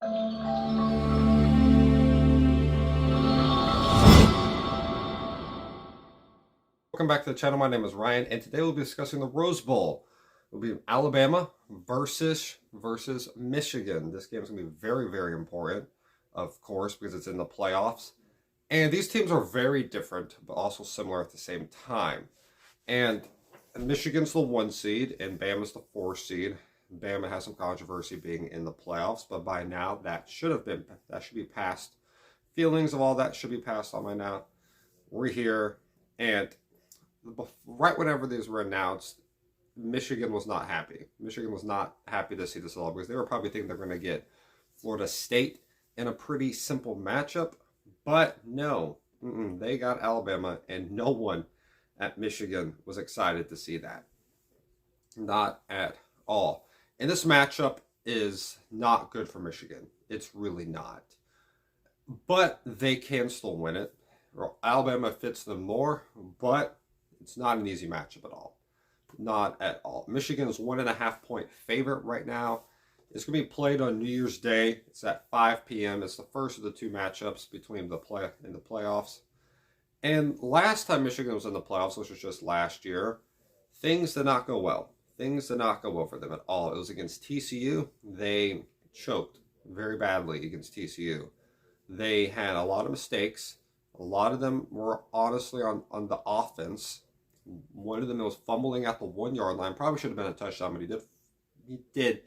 Welcome back to the channel. My name is Ryan, and today we'll be discussing the Rose Bowl. It'll be Alabama versus Michigan. This game is going to be very, very important, of course, because it's in the playoffs. And these teams are very different, but also similar at the same time. And Michigan's the 1 seed, and Bama's the 4 seed. Bama has some controversy being in the playoffs, but by now that should be past. Feelings of all that should be passed on by now. We're here, and right whenever these were announced, Michigan was not happy. Michigan was not happy to see this at all because they were probably thinking they're going to get Florida State in a pretty simple matchup. But no, they got Alabama, and no one at Michigan was excited to see that. Not at all. And this matchup is not good for Michigan. It's really not. But they can still win it. Alabama fits them more, but it's not an easy matchup at all. Not at all. Michigan is 1.5 point favorite right now. It's going to be played on New Year's Day. It's at 5 p.m. It's the first of the 2 matchups between the playoffs. And last time Michigan was in the playoffs, which was just last year, things did not go well. Things did not go well for them at all. It was against TCU. They choked very badly against TCU. They had a lot of mistakes. A lot of them were honestly on the offense. One of them was fumbling at the 1 yard line. Probably should have been a touchdown, but he did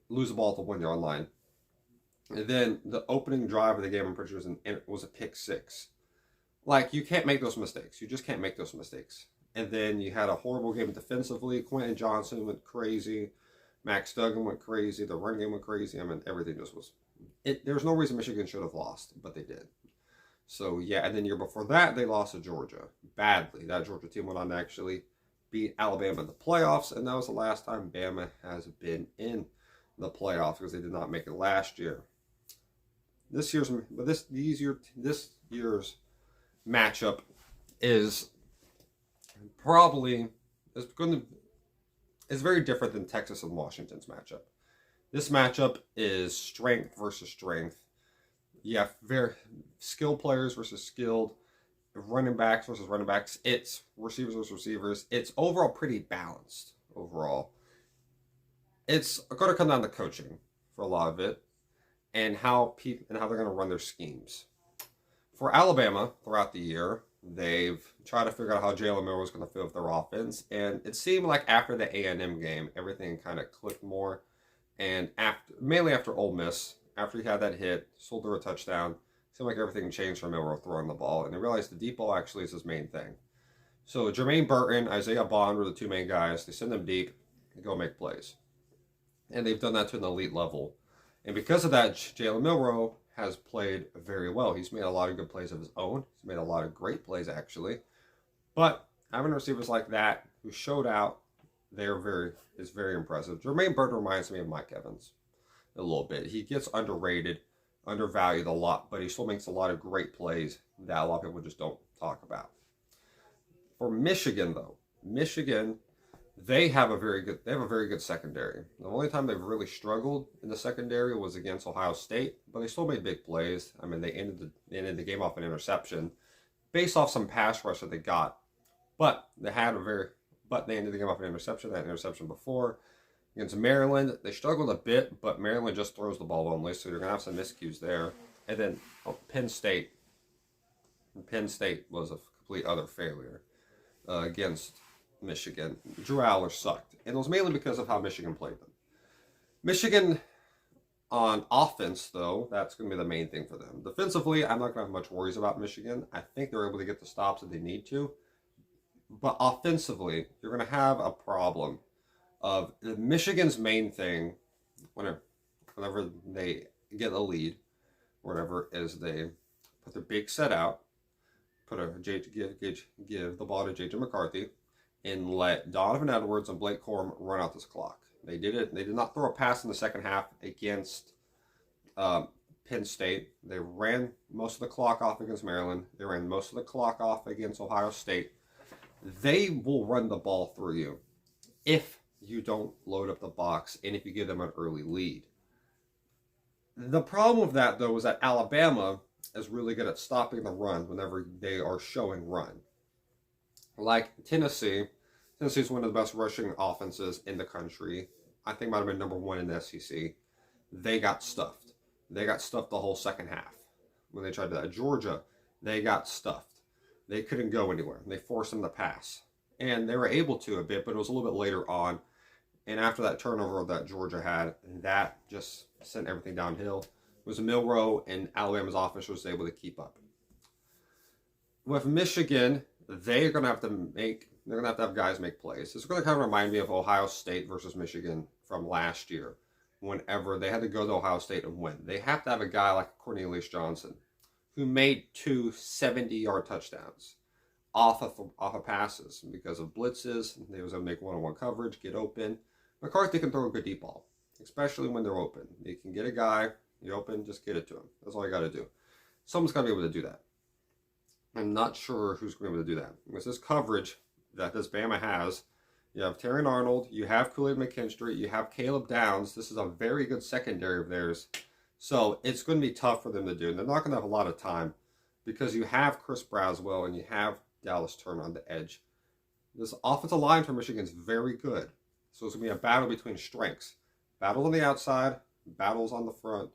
lose the ball at the 1 yard line. And then the opening drive of the game, I'm pretty sure, was a pick 6. Like, you can't make those mistakes. You just can't make those mistakes. And then you had a horrible game defensively. Quentin Johnson went crazy. Max Duggan went crazy. The run game went crazy. I mean, everything just was... There was no reason Michigan should have lost, but they did. So, yeah, and then the year before that, they lost to Georgia badly. That Georgia team went on to actually beat Alabama in the playoffs, and that was the last time Bama has been in the playoffs because they did not make it last year. This year's matchup is very different than Texas and Washington's matchup. This matchup is strength versus strength. You have very skilled players versus skilled, running backs versus running backs. It's receivers versus receivers. It's overall pretty balanced overall. It's going to come down to coaching for a lot of it and how they're going to run their schemes. For Alabama, throughout the year, they've tried to figure out how Jalen Milroe was going to fit with their offense, and it seemed like after the A&M game, everything kind of clicked more. And mainly after Ole Miss, after he had that hit, sold through a touchdown, it seemed like everything changed for Milroe throwing the ball, and they realized the deep ball actually is his main thing. So Jermaine Burton, Isaiah Bond were the 2 main guys. They send them deep and go make plays. And they've done that to an elite level. And because of that, Jalen Milroe has played very well. He's made a lot of good plays of his own. He's made a lot of great plays, actually. But having receivers like that who showed out, is very impressive. Jermaine Burton reminds me of Mike Evans a little bit. He gets underrated, undervalued a lot, but he still makes a lot of great plays that a lot of people just don't talk about. For Michigan, though, they have a very good secondary. The only time they've really struggled in the secondary was against Ohio State, but they still made big plays. I mean, they ended the game off an interception based off some pass rush that they got, but they ended the game off an interception. That interception before against Maryland, they struggled a bit, but Maryland just throws the ball only, so you're gonna have some miscues there. And then Penn State was a complete other failure against Michigan. Drew Aller sucked, and it was mainly because of how Michigan played them. Michigan on offense, though, that's going to be the main thing for them. Defensively, I'm not going to have much worries about Michigan. I think they're able to get the stops that they need to. But offensively, you're going to have a problem of Michigan's main thing whenever they get a lead, whatever, is they put their big set out, give the ball to J.J. McCarthy, and let Donovan Edwards and Blake Corum run out this clock. They did it. They did not throw a pass in the second half against Penn State. They ran most of the clock off against Maryland. They ran most of the clock off against Ohio State. They will run the ball through you if you don't load up the box and if you give them an early lead. The problem with that, though, is that Alabama is really good at stopping the run whenever they are showing run. Like Tennessee, Tennessee's one of the best rushing offenses in the country. I think might have been number one in the SEC. They got stuffed. They got stuffed the whole second half when they tried to. Georgia, they got stuffed. They couldn't go anywhere. They forced them to pass, and they were able to a bit, but it was a little bit later on. And after that turnover that Georgia had, that just sent everything downhill. It was Milroe and Alabama's offense was able to keep up. With Michigan, they're going to have to have guys make plays. It's going to kind of remind me of Ohio State versus Michigan from last year. Whenever they had to go to Ohio State and win, they have to have a guy like Cornelius Johnson, who made 2 70-yard touchdowns off of passes because of blitzes. They was able to make one-on-one coverage, get open. McCarthy can throw a good deep ball, especially when they're open. You can get a guy, you open, just get it to him. That's all you got to do. Someone's got to be able to do that. I'm not sure who's going to be able to do that. Because this coverage that this Bama has, you have Terrion Arnold, you have Kool-Aid McKinstry, you have Caleb Downs. This is a very good secondary of theirs. So it's going to be tough for them to do. And they're not going to have a lot of time because you have Chris Braswell and you have Dallas Turner on the edge. This offensive line for Michigan is very good. So it's going to be a battle between strengths. Battle on the outside, battles on the front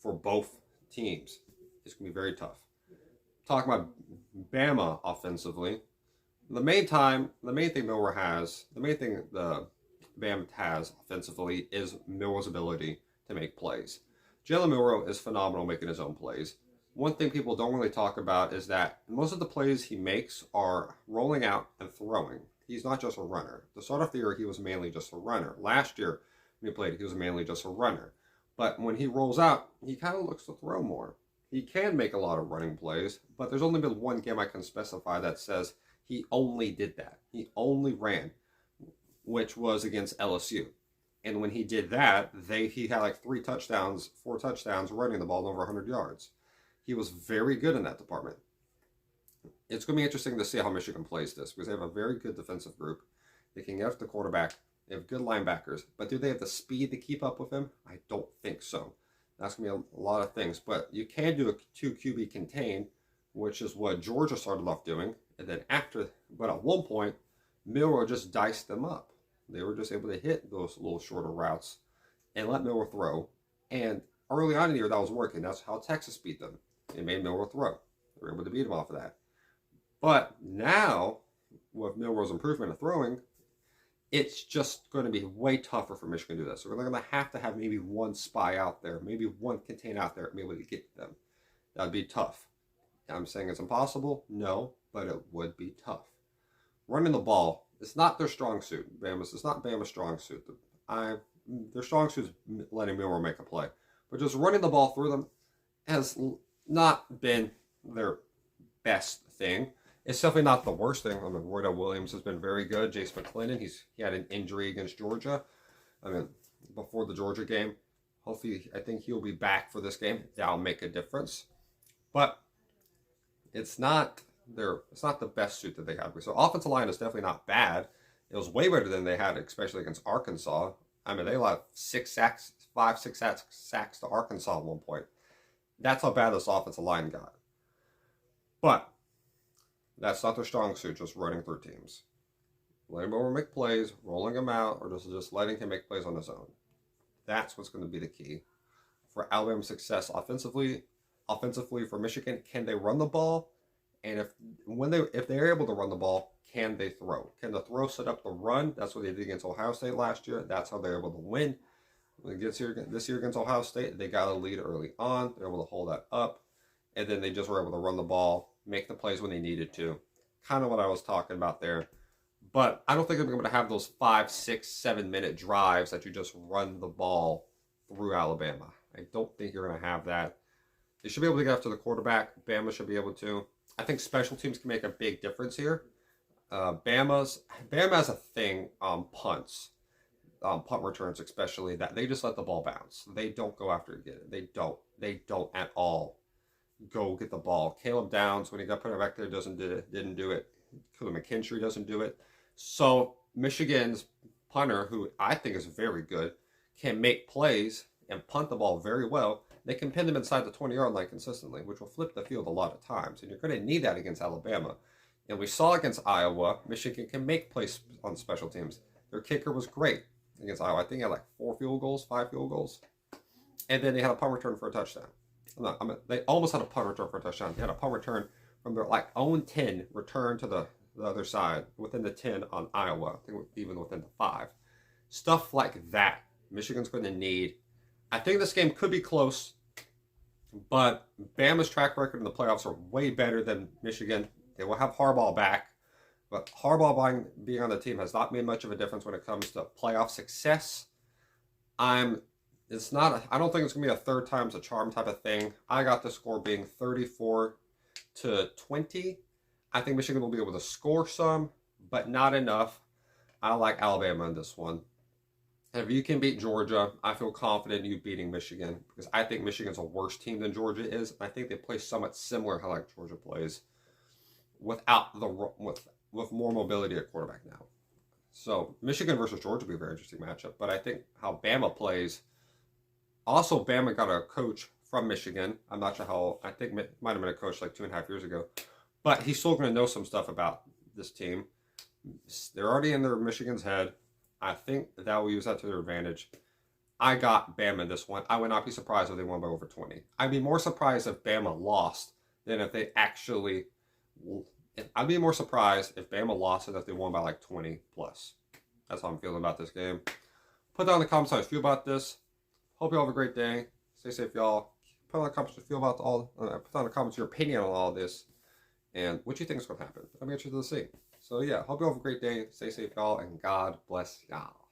for both teams. It's going to be very tough. Talking about Bama offensively, the main thing Milroe has, the main thing the Bama has offensively is Milroe's ability to make plays. Jalen Milroe is phenomenal making his own plays. One thing people don't really talk about is that most of the plays he makes are rolling out and throwing. He's not just a runner. To start off the year, he was mainly just a runner. Last year, when he played, he was mainly just a runner. But when he rolls out, he kind of looks to throw more. He can make a lot of running plays, but there's only been one game I can specify that says he only did that. He only ran, which was against LSU. And when he did that, he had like 4 touchdowns running the ball over 100 yards. He was very good in that department. It's going to be interesting to see how Michigan plays this because they have a very good defensive group. They can get after the quarterback. They have good linebackers. But do they have the speed to keep up with him? I don't think so. That's going to be a lot of things. But you can do a 2 QB contain, which is what Georgia started off doing. And then but at one point, Milroe just diced them up. They were just able to hit those little shorter routes and let Milroe throw. And early on in the year, that was working. That's how Texas beat them. They made Milroe throw. They were able to beat him off of that. But now, with Milroe's improvement of throwing, it's just going to be way tougher for Michigan to do this. So they're going to have maybe one spy out there, maybe one contain out there, maybe to get them. That would be tough. I'm saying it's impossible? No, but it would be tough. Running the ball, it's not their strong suit. It's not Bama's strong suit. Their strong suit is letting Milroe make a play. But just running the ball through them has not been their best thing. It's definitely not the worst thing. I mean, Roydell Williams has been very good. Jace McClendon, he had an injury against Georgia. I mean, before the Georgia game. Hopefully, I think he'll be back for this game. That'll make a difference. But it's not the best suit that they have. So offensive line is definitely not bad. It was way better than they had, especially against Arkansas. I mean, they allowed 6 sacks to Arkansas at one point. That's how bad this offensive line got. But that's not their strong suit, just running through teams. Letting him make plays, rolling him out, or just letting him make plays on his own. That's what's going to be the key for Alabama's success offensively. Offensively for Michigan, can they run the ball? And if they're able to run the ball, can they throw? Can the throw set up the run? That's what they did against Ohio State last year. That's how they're able to win. This year against Ohio State, they got a lead early on. They're able to hold that up. And then they just were able to run the ball, make the plays when they needed to. Kind of what I was talking about there. But I don't think they're going to have those 5, 6, 7-minute drives that you just run the ball through Alabama. I don't think you're going to have that. They should be able to get after the quarterback. Bama should be able to. I think special teams can make a big difference here. Bama has a thing on punts, punt returns especially, that they just let the ball bounce. They don't go after it, get it. They don't at all go get the ball. Caleb Downs, when he got put back there, didn't do it. Kool-Aid McKinstry doesn't do it. So Michigan's punter, who I think is very good, can make plays and punt the ball very well. they can pin them inside the 20-yard line consistently, which will flip the field a lot of times. And you're going to need that against Alabama. And we saw against Iowa, Michigan can make plays on special teams. Their kicker was great against Iowa. I think he had like 5 field goals. And then they had a punt return for a touchdown. They almost had a punt return for a touchdown. They had a punt return from their own 10, return to the other side, within the 10 on Iowa. I think even within the 5. Stuff like that, Michigan's going to need. I think this game could be close, but Bama's track record in the playoffs are way better than Michigan. They will have Harbaugh back, but Harbaugh being on the team has not made much of a difference when it comes to playoff success. I don't think it's going to be a third time's a charm type of thing. I got the score being 34-20. I think Michigan will be able to score some, but not enough. I like Alabama in this one. If you can beat Georgia, I feel confident in you beating Michigan, because I think Michigan's a worse team than Georgia is. I think they play somewhat similar how like Georgia plays, with more mobility at quarterback now. So Michigan versus Georgia will be a very interesting matchup. But I think how Bama plays. Also, Bama got a coach from Michigan. I'm not sure how. I think it might have been a coach like 2.5 years ago, but he's still going to know some stuff about this team. They're already in their Michigan's head. I think that will use that to their advantage. I got Bama in this one. I would not be surprised if they won by over 20. I'd be more surprised if Bama lost than if they actually. I'd be more surprised if Bama lost than if they won by like 20 plus. That's how I'm feeling about this game. Put down in the comments how you feel about this. Hope you all have a great day. Stay safe, y'all. Put down in the comments how you feel about put down in the comments your opinion on all this and what you think is going to happen. I'm interested to see. So yeah, hope you all have a great day. Stay safe, y'all, and God bless y'all.